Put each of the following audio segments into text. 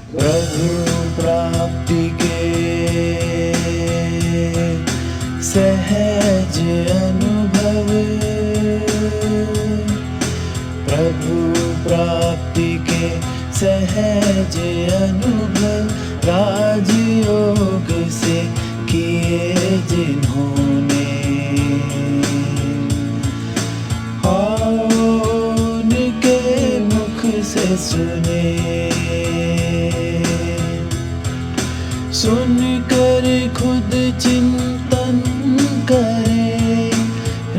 प्रभु प्राप्ति के सहज अनुभव, प्रभु प्राप्ति के सहज अनुभव, राजयोग से किए जिन्होंने, उनके मुख से सुने, सुनकर खुद चिंतन करे,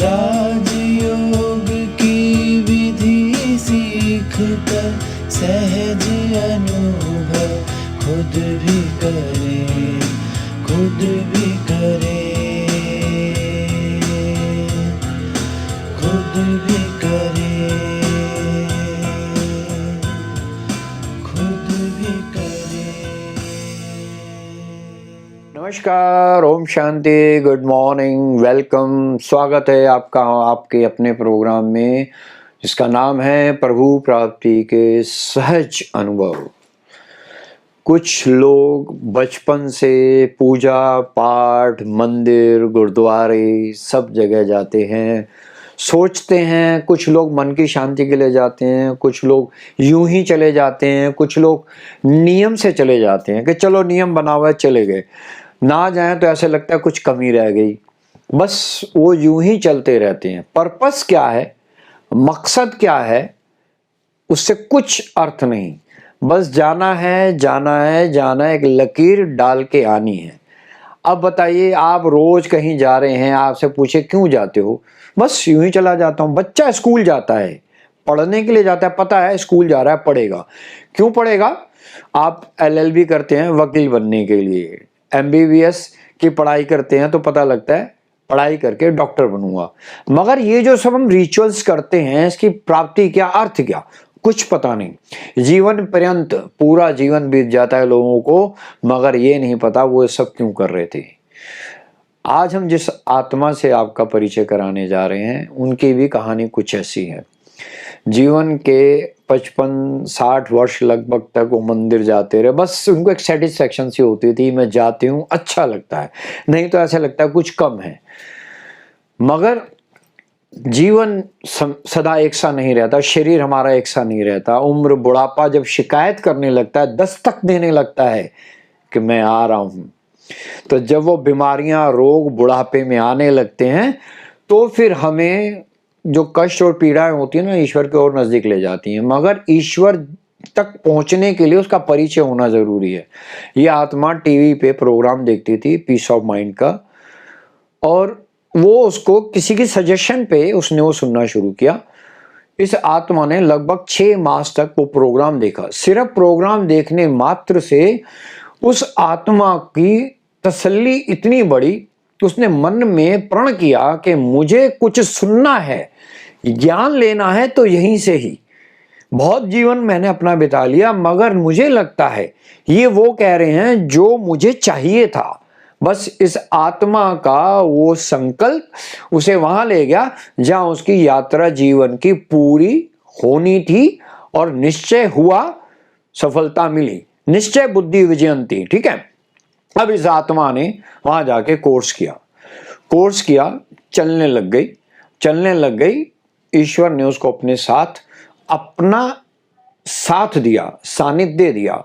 राजयोग की विधि सीख कर सहज अनुभव खुद भी करे, खुद भी करे, खुद भी करे, खुद भी करे। नमस्कार, Om Shanti, good morning, welcome. स्वागत है आपका आपके अपने प्रोग्राम में जिसका नाम है प्रभु प्राप्ति के सहज अनुभव। कुछ लोग बचपन से पूजा पाठ, मंदिर, गुरुद्वारे सब जगह जाते हैं, सोचते हैं। कुछ लोग मन की शांति के लिए जाते हैं, कुछ लोग यूं ही चले जाते हैं, कुछ लोग नियम से चले जाते हैं कि चलो नियम बना हुआ है चले गए। ना जाएं तो ऐसे लगता है कुछ कमी रह गई। बस वो यूं ही चलते रहते हैं। पर्पस क्या है, मकसद क्या है, उससे कुछ अर्थ नहीं। बस जाना है, जाना है, जाना है, एक लकीर डाल के आनी है। अब बताइए, आप रोज कहीं जा रहे हैं, आपसे पूछे क्यों जाते हो? बस यूं ही चला जाता हूं। बच्चा स्कूल जाता है, पढ़ने के लिए जाता है, पता है स्कूल जा रहा है, पढ़ेगा। क्यों पढ़ेगा? आप LLB करते हैं वकील बनने के लिए, MBBS की पढ़ाई करते हैं तो पता लगता है पढ़ाई करके डॉक्टर बनूंगा। मगर ये जो सब हम रिचुअल्स करते हैं, इसकी प्राप्ति क्या, अर्थ क्या, कुछ पता नहीं। जीवन पर्यंत पूरा जीवन बीत जाता है लोगों को, मगर ये नहीं पता वो सब क्यों कर रहे थे। आज हम जिस आत्मा से आपका परिचय कराने जा रहे हैं, उनकी भी कहानी कुछ ऐसी है। जीवन के 55-60 वर्ष लगभग तक वो मंदिर जाते रहे। बस उनको एक सेटिस्फेक्शन सी होती थी, मैं जाती हूँ, अच्छा लगता है, नहीं तो ऐसा लगता है कुछ कम है। मगर जीवन सदा एक सा नहीं रहता, शरीर हमारा एक सा नहीं रहता। उम्र बुढ़ापा जब शिकायत करने लगता है, दस्तक देने लगता है कि मैं आ रहा हूं, तो जब वो बीमारियां, रोग बुढ़ापे में आने लगते हैं, तो फिर हमें जो कष्ट और पीड़ाएं होती है ना, ईश्वर के और नजदीक ले जाती हैं। मगर ईश्वर तक पहुंचने के लिए उसका परिचय होना जरूरी है। ये आत्मा टीवी पे प्रोग्राम देखती थी, पीस ऑफ माइंड का, और वो उसको किसी की सजेशन पे उसने वो सुनना शुरू किया। इस आत्मा ने लगभग 6 मास तक वो प्रोग्राम देखा। सिर्फ प्रोग्राम देखने मात्र से उस आत्मा की तसल्ली इतनी बड़ी, उसने मन में प्रण किया कि मुझे कुछ सुनना है, ज्ञान लेना है तो यहीं से ही। बहुत जीवन मैंने अपना बिता लिया, मगर मुझे लगता है ये वो कह रहे हैं जो मुझे चाहिए था। बस इस आत्मा का वो संकल्प उसे वहां ले गया जहां उसकी यात्रा जीवन की पूरी होनी थी, और निश्चय हुआ, सफलता मिली। निश्चय बुद्धि विजयंती, ठीक है। अब इस आत्मा ने वहां जाके कोर्स किया, चलने लग गई। ईश्वर ने उसको अपने साथ, अपना साथ दिया, सानिध्य दिया।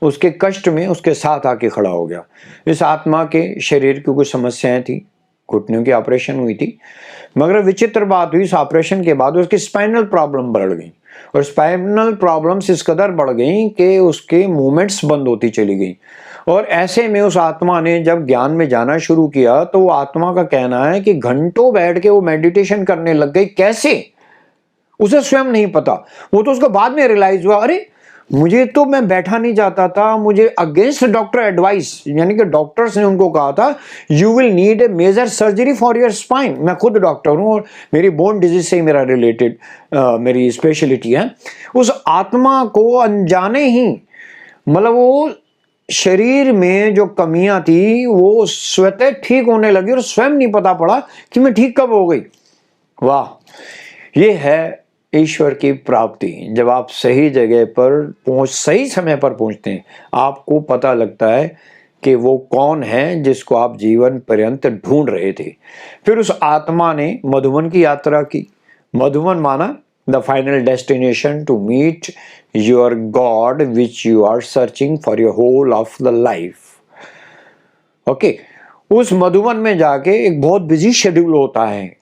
उसके कष्ट में उसके साथ आके खड़ा हो गया। इस आत्मा के शरीर की कुछ समस्याएं थी, घुटनों की ऑपरेशन हुई थी। मगर विचित्र बात हुई, इस ऑपरेशन के बाद उसकी स्पाइनल प्रॉब्लम बढ़ गई, और स्पाइनल प्रॉब्लम्स इस कदर बढ़ गई कि उसके मूवमेंट्स बंद होती चली गई। और ऐसे में उस आत्मा ने जब ज्ञान में जाना शुरू किया, तो वो आत्मा का कहना है कि घंटों बैठ के वो मेडिटेशन करने लग गई। कैसे, उसे स्वयं नहीं पता। वो तो उसको बाद में रियलाइज हुआ, अरे मुझे तो, मैं बैठा नहीं जाता था, मुझे अगेंस्ट डॉक्टर एडवाइस, यानी कि डॉक्टर्स ने उनको कहा था you will need a major surgery for your spine. मैं खुद डॉक्टर हूं और मेरी बोन डिजीज से मेरा रिलेटेड मेरी स्पेशलिटी है। उस आत्मा को अनजाने ही, मतलब वो शरीर में जो कमियां थी वो स्वतः ठीक होने लगी, और स्वयं नहीं पता पड़ा कि मैं ठीक कब हो गई। वाह, ये है ईश्वर की प्राप्ति, जब आप सही जगह पर सही समय पर पहुंचते हैं, आपको पता लगता है कि वो कौन है जिसको आप जीवन पर्यंत ढूंढ रहे थे। फिर उस आत्मा ने मधुबन की यात्रा की। मधुबन माना the final destination to meet your god which you are searching for your whole of the life. Okay, उस मधुबन में जाके एक बहुत बिजी शेड्यूल होता है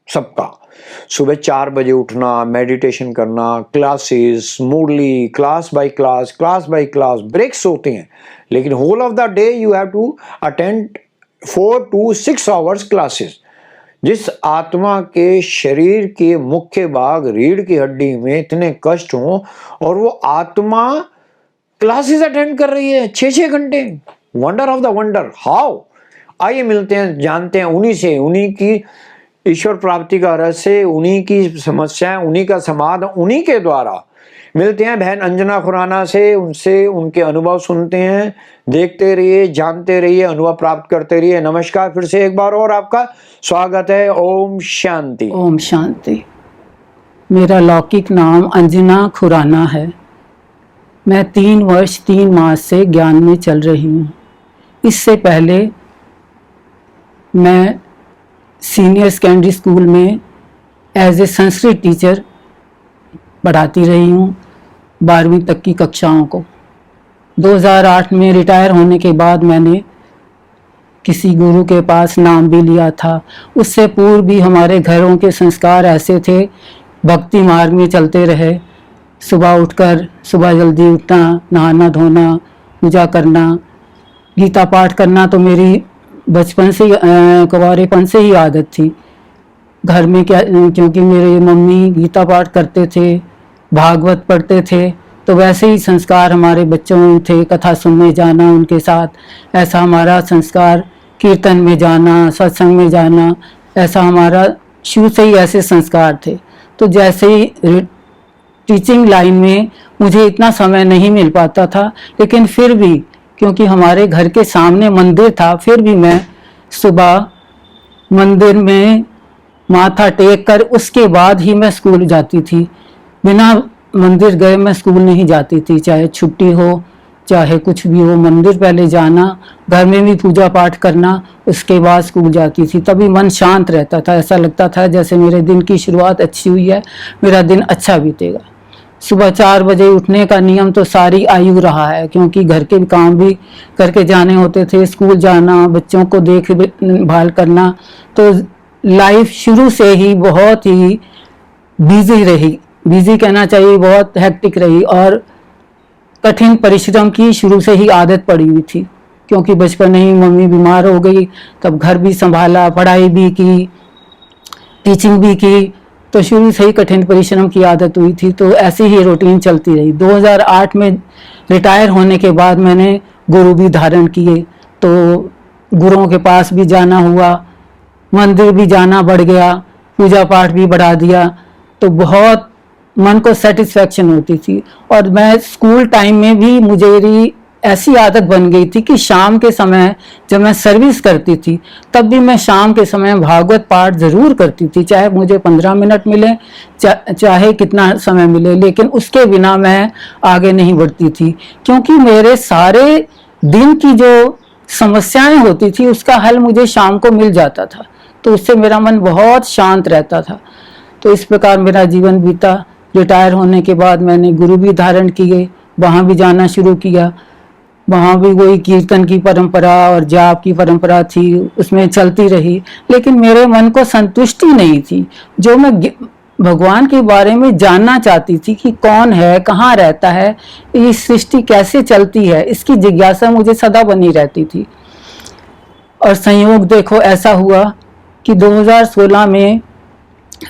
सबका। सुबह 4 बजे उठना, मेडिटेशन करना, क्लासेस, मुरली, क्लास बाय क्लास, ब्रेक्स होते हैं, लेकिन whole of the day you have to attend 4 to 6 hours classes. जिस आत्मा के शरीर के मुख्य भाग रीढ़ की हड्डी में इतने कष्ट हों और वो आत्मा क्लासेस अटेंड कर रही है 6-6 घंटे, wonder of the wonder, how. आइए मिलते हैं, जानते हैं उन्हीं से, उन्हीं की ईश्वर प्राप्ति का रहस्य, उन्हीं की समस्याएं, उन्हीं का समाधान, उन्हीं के द्वारा। मिलते हैं बहन अंजना खुराना से, उनसे उनके अनुभव सुनते हैं। देखते रहिए, जानते रहिए, अनुभव प्राप्त करते रहिए। नमस्कार, फिर से एक बार और आपका स्वागत है। ओम शांति। ओम शांति। मेरा लौकिक नाम अंजना खुराना है। मैं 3 वर्ष 3 मास से ज्ञान में चल रही हूँ। इससे पहले मैं सीनियर सेकेंडरी स्कूल में एज ए संस्कृत टीचर पढ़ाती रही हूँ 12वीं तक की कक्षाओं को। 2008 में रिटायर होने के बाद मैंने किसी गुरु के पास नाम भी लिया था। उससे पूर्व भी हमारे घरों के संस्कार ऐसे थे, भक्ति मार्ग में चलते रहे। सुबह जल्दी उठना, नहाना धोना, पूजा करना, गीता पाठ करना तो मेरी बचपन से कुंवारेपन से ही आदत थी। घर में क्योंकि मेरे मम्मी गीता पाठ करते थे, भागवत पढ़ते थे, तो वैसे ही संस्कार हमारे बच्चों में थे। कथा सुनने जाना उनके साथ, ऐसा हमारा संस्कार, कीर्तन में जाना, सत्संग में जाना, ऐसा हमारा शुरू से ही ऐसे संस्कार थे। तो जैसे ही टीचिंग लाइन में मुझे इतना समय नहीं मिल पाता था, लेकिन फिर भी क्योंकि हमारे घर के सामने मंदिर था, फिर भी मैं सुबह मंदिर में माथा टेक कर उसके बाद ही मैं स्कूल जाती थी। बिना मंदिर गए मैं स्कूल नहीं जाती थी, चाहे छुट्टी हो चाहे कुछ भी हो। मंदिर पहले जाना, घर में भी पूजा पाठ करना, उसके बाद स्कूल जाती थी। तभी मन शांत रहता था, ऐसा लगता था जैसे मेरे दिन की शुरुआत अच्छी हुई है, मेरा दिन अच्छा बीतेगा। सुबह 4 बजे उठने का नियम तो सारी आयु रहा है, क्योंकि घर के काम भी करके जाने होते थे, स्कूल जाना, बच्चों को देखभाल करना। तो लाइफ शुरू से ही बहुत ही बिजी रही, बिजी कहना चाहिए, बहुत हेक्टिक रही और कठिन परिश्रम की शुरू से ही आदत पड़ी हुई थी। क्योंकि बचपन में ही मम्मी बीमार हो गई, तब घर भी संभाला, पढ़ाई भी की, टीचिंग भी की, तो शुरू से ही कठिन परिश्रम की आदत हुई थी। तो ऐसी ही रूटीन चलती रही। 2008 में रिटायर होने के बाद मैंने गुरु भी धारण किए, तो गुरुओं के पास भी जाना हुआ, मंदिर भी जाना बढ़ गया, पूजा पाठ भी बढ़ा दिया, तो बहुत मन को सेटिस्फैक्शन होती थी। और मैं स्कूल टाइम में भी मेरी ऐसी आदत बन गई थी कि शाम के समय जब मैं सर्विस करती थी, तब भी मैं शाम के समय भागवत पाठ जरूर करती थी, चाहे मुझे 15 मिनट मिले, चाहे कितना समय मिले, लेकिन उसके बिना मैं आगे नहीं बढ़ती थी। क्योंकि मेरे सारे दिन की जो समस्याएं होती थी उसका हल मुझे शाम को मिल जाता था, तो उससे मेरा मन बहुत शांत रहता था। तो इस प्रकार मेरा जीवन बीता। रिटायर होने के बाद मैंने गुरु भी धारण किए, वहाँ भी जाना शुरू किया। वहाँ भी वही कीर्तन की परंपरा और जाप की परंपरा थी, उसमें चलती रही। लेकिन मेरे मन को संतुष्टि नहीं थी। जो मैं भगवान के बारे में जानना चाहती थी कि कौन है, कहाँ रहता है, ये सृष्टि कैसे चलती है, इसकी जिज्ञासा मुझे सदा बनी रहती थी। और संयोग देखो ऐसा हुआ कि 2016 में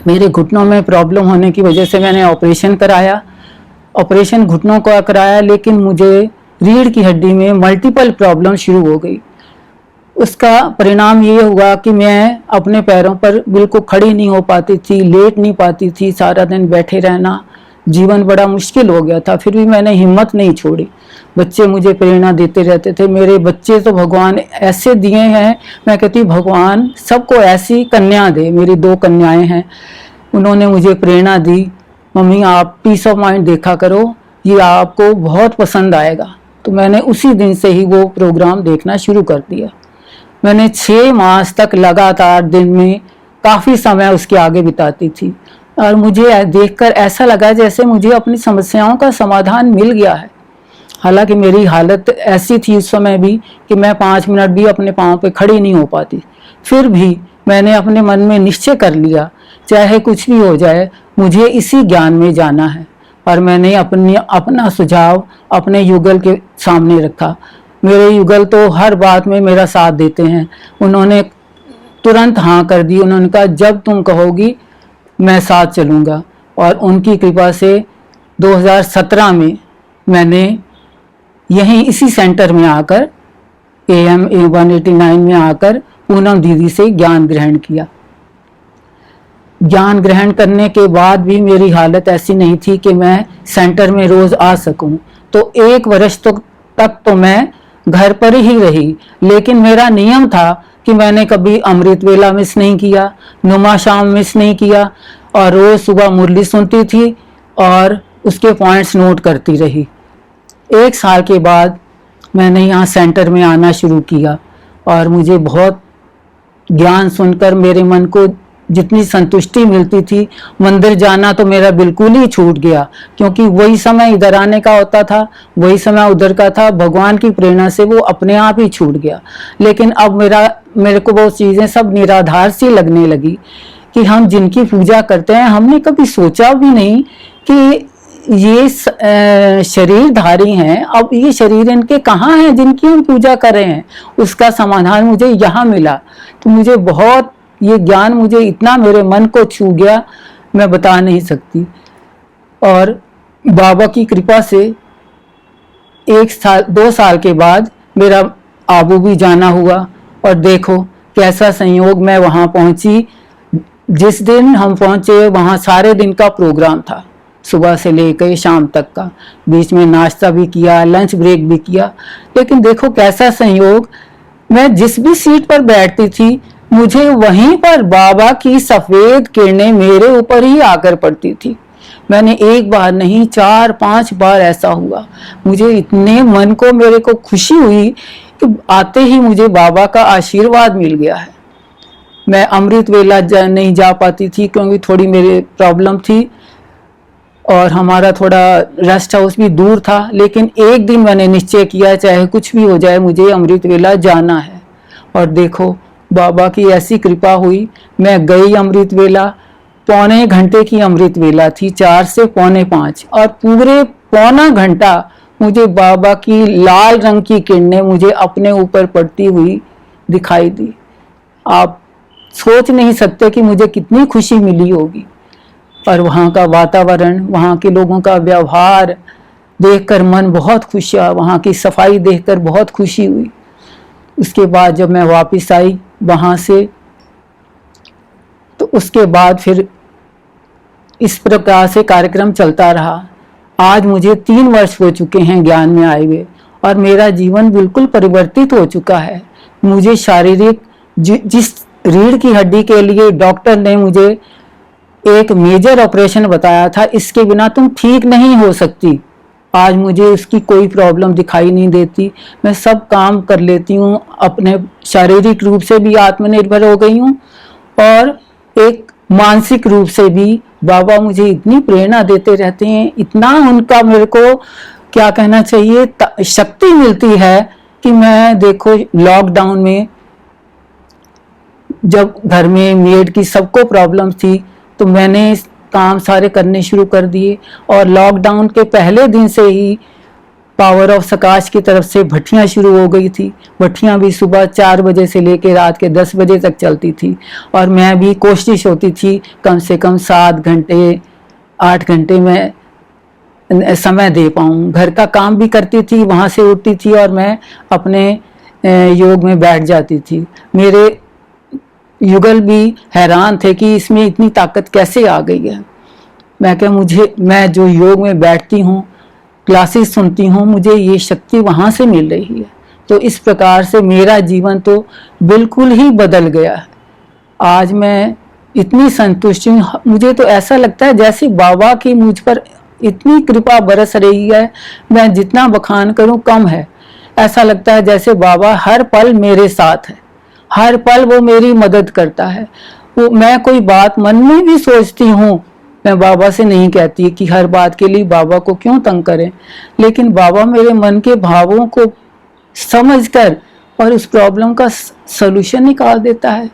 मेरे घुटनों में प्रॉब्लम होने की वजह से मैंने ऑपरेशन कराया। ऑपरेशन घुटनों का कराया, लेकिन मुझे रीढ़ की हड्डी में मल्टीपल प्रॉब्लम शुरू हो गई। उसका परिणाम ये हुआ कि मैं अपने पैरों पर बिल्कुल खड़ी नहीं हो पाती थी, लेट नहीं पाती थी, सारा दिन बैठे रहना, जीवन बड़ा मुश्किल हो गया था। फिर भी मैंने हिम्मत नहीं छोड़ी। बच्चे मुझे प्रेरणा देते रहते थे। मेरे बच्चे तो भगवान ऐसे दिए हैं, मैं कहती भगवान सबको ऐसी कन्या दे। मेरी 2 कन्याएं हैं, उन्होंने मुझे प्रेरणा दी मम्मी आप पीस ऑफ माइंड देखा करो, ये आपको बहुत पसंद आएगा। तो मैंने उसी दिन से ही वो प्रोग्राम देखना शुरू कर दिया। मैंने 6 मास तक लगातार दिन में काफ़ी समय उसके आगे बिताती थी और मुझे देखकर ऐसा लगा जैसे मुझे अपनी समस्याओं का समाधान मिल गया है। हालांकि मेरी हालत ऐसी थी उस समय भी कि मैं 5 मिनट भी अपने पाँव पे खड़ी नहीं हो पाती। फिर भी मैंने अपने मन में निश्चय कर लिया, चाहे कुछ भी हो जाए मुझे इसी ज्ञान में जाना है। और मैंने अपना सुझाव अपने युगल के सामने रखा। मेरे युगल तो हर बात में मेरा साथ देते हैं। उन्होंने तुरंत हाँ कर दी। उन्होंने कहा जब तुम कहोगी मैं साथ चलूँगा। और उनकी कृपा से 2017 में मैंने यहीं इसी सेंटर में आकर AM 189 में आकर पूनम दीदी से ज्ञान ग्रहण किया। ज्ञान ग्रहण करने के बाद भी मेरी हालत ऐसी नहीं थी कि मैं सेंटर में रोज आ सकूं। तो 1 वर्ष तक तो मैं घर पर ही रही, लेकिन मेरा नियम था कि मैंने कभी अमृत वेला मिस नहीं किया, नुमा शाम मिस नहीं किया और रोज सुबह मुरली सुनती थी और उसके पॉइंट्स नोट करती रही। 1 साल के बाद मैंने यहाँ सेंटर में आना शुरू किया और मुझे बहुत ज्ञान सुनकर मेरे मन को जितनी संतुष्टि मिलती थी, मंदिर जाना तो मेरा बिल्कुल ही छूट गया, क्योंकि वही समय इधर आने का होता था, वही समय उधर का था। भगवान की प्रेरणा से वो अपने आप ही छूट गया। लेकिन अब मेरे को वो चीज़ें सब निराधार सी लगने लगी कि हम जिनकी पूजा करते हैं, हमने कभी सोचा भी नहीं कि ये शरीरधारी हैं। अब ये शरीर इनके कहाँ हैं जिनकी हम पूजा कर रहे हैं? उसका समाधान मुझे यहाँ मिला। तो मुझे बहुत ये ज्ञान मुझे इतना मेरे मन को छू गया, मैं बता नहीं सकती। और बाबा की कृपा से 2 साल के बाद मेरा आबू भी जाना हुआ और देखो कैसा संयोग, मैं वहाँ पहुँची। जिस दिन हम पहुँचे वहाँ सारे दिन का प्रोग्राम था, सुबह से लेकर शाम तक का। बीच में नाश्ता भी किया, लंच ब्रेक भी किया। लेकिन देखो कैसा संयोग, मैं जिस भी सीट पर बैठती थी मुझे वहीं पर बाबा की सफेद किरणें मेरे ऊपर ही आकर पड़ती थी। मैंने 1 बार नहीं 4-5 बार ऐसा हुआ। मुझे इतने मन को मेरे को खुशी हुई कि आते ही मुझे बाबा का आशीर्वाद मिल गया है। मैं अमृत वेला नहीं जा पाती थी क्योंकि थोड़ी मेरी प्रॉब्लम थी और हमारा थोड़ा रेस्ट हाउस भी दूर था। लेकिन एक दिन मैंने निश्चय किया चाहे कुछ भी हो जाए मुझे अमृत वेला जाना है। और देखो बाबा की ऐसी कृपा हुई, मैं गई अमृत वेला। पौने घंटे की अमृत वेला थी, 4 से पौने 5, और पूरे पौना घंटा मुझे बाबा की लाल रंग की किरणें मुझे अपने ऊपर पड़ती हुई दिखाई दी। आप सोच नहीं सकते कि मुझे कितनी खुशी मिली होगी। और वहाँ का वातावरण, वहाँ के लोगों का व्यवहार देखकर मन बहुत खुश हुआ। वहाँ की सफाई देखकर बहुत खुशी हुई। उसके बाद जब मैं वापस आई वहाँ से, तो उसके बाद फिर इस प्रकार से कार्यक्रम चलता रहा। आज मुझे 3 वर्ष हो चुके हैं ज्ञान में आए हुए और मेरा जीवन बिल्कुल परिवर्तित हो चुका है। मुझे शारीरिक जिस रीढ़ की हड्डी के लिए डॉक्टर ने मुझे एक मेजर ऑपरेशन बताया था, इसके बिना तुम ठीक नहीं हो सकती, आज मुझे उसकी कोई प्रॉब्लम दिखाई नहीं देती। मैं सब काम कर लेती हूँ, अपने शारीरिक रूप से भी आत्मनिर्भर हो गई हूँ और एक मानसिक रूप से भी बाबा मुझे इतनी प्रेरणा देते रहते हैं, इतना उनका मेरे को क्या कहना चाहिए शक्ति मिलती है कि मैं देखो लॉकडाउन में जब घर में मेड की सबको प्रॉब्लम थी तो मैंने काम सारे करने शुरू कर दिए। और लॉकडाउन के पहले दिन से ही पावर ऑफ सकाश की तरफ से भट्टियाँ शुरू हो गई थी। भट्टियाँ भी सुबह 4 बजे से लेकर रात के 10 बजे तक चलती थी और मैं भी कोशिश होती थी कम से कम 7 घंटे 8 घंटे में समय दे पाऊँ। घर का काम भी करती थी, वहाँ से उठती थी और मैं अपने योग में बैठ जाती थी। मेरे युगल भी हैरान थे कि इसमें इतनी ताकत कैसे आ गई है। मैं जो योग में बैठती हूँ, क्लासेस सुनती हूँ, मुझे ये शक्ति वहाँ से मिल रही है। तो इस प्रकार से मेरा जीवन तो बिल्कुल ही बदल गया है। आज मैं इतनी संतुष्टि हूँ। मुझे तो ऐसा लगता है जैसे बाबा की मुझ पर इतनी कृपा बरस रही है, मैं जितना बखान करूं कम है। ऐसा लगता है जैसे बाबा हर पल मेरे साथ है, हर पल वो मेरी मदद करता है। वो मैं कोई बात मन में भी सोचती हूँ, मैं बाबा से नहीं कहती कि हर बात के लिए बाबा को क्यों तंग करें, लेकिन बाबा मेरे मन के भावों को समझकर और उस प्रॉब्लम का सलूशन निकाल देता है।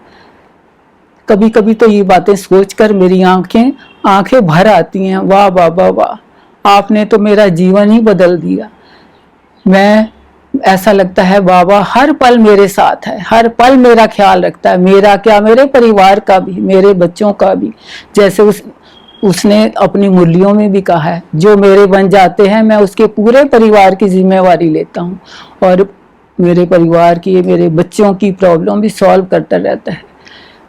कभी कभी तो ये बातें सोचकर मेरी आंखें भर आती हैं। वाह बाबा वाह, आपने तो मेरा जीवन ही बदल दिया। मैं ऐसा लगता है बाबा हर पल मेरे साथ है, हर पल मेरा ख्याल रखता है, मेरा क्या मेरे परिवार का भी, मेरे बच्चों का भी। जैसे उसने अपनी मूल्यों में भी कहा है, जो मेरे बन जाते हैं मैं उसके पूरे परिवार की जिम्मेवारी लेता हूँ और मेरे परिवार की, मेरे बच्चों की प्रॉब्लम भी सॉल्व करता रहता है।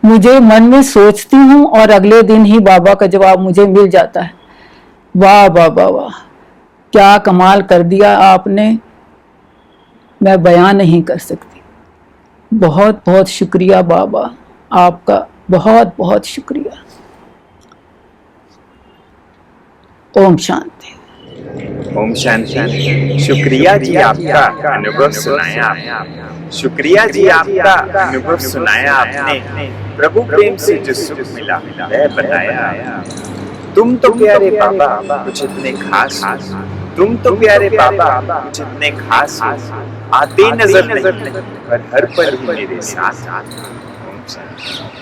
मुझे मन में सोचती हूँ और अगले दिन ही बाबा का जवाब मुझे मिल जाता है। वाह बाबा वाह, क्या कमाल कर दिया आपने, मैं बयान नहीं कर सकती। बहुत बहुत शुक्रिया बाबा, आपका बहुत बहुत शुक्रिया। ओम शांति। ओम शांति। शुक्रिया जी आपका अनुभव सुनाया आपने। शुक्रिया जी आपका अनुभव सुनाया आपने। प्रभु प्रेम से जो सुख मिला वह बताया। तुम तो प्यारे बाबा कुछ इतने खास हो, तुम तो प्यारे बाबा कुछ इतने खास हो, आते नजर नहीं पर हर पल ही मेरे साथ। ओम शांति।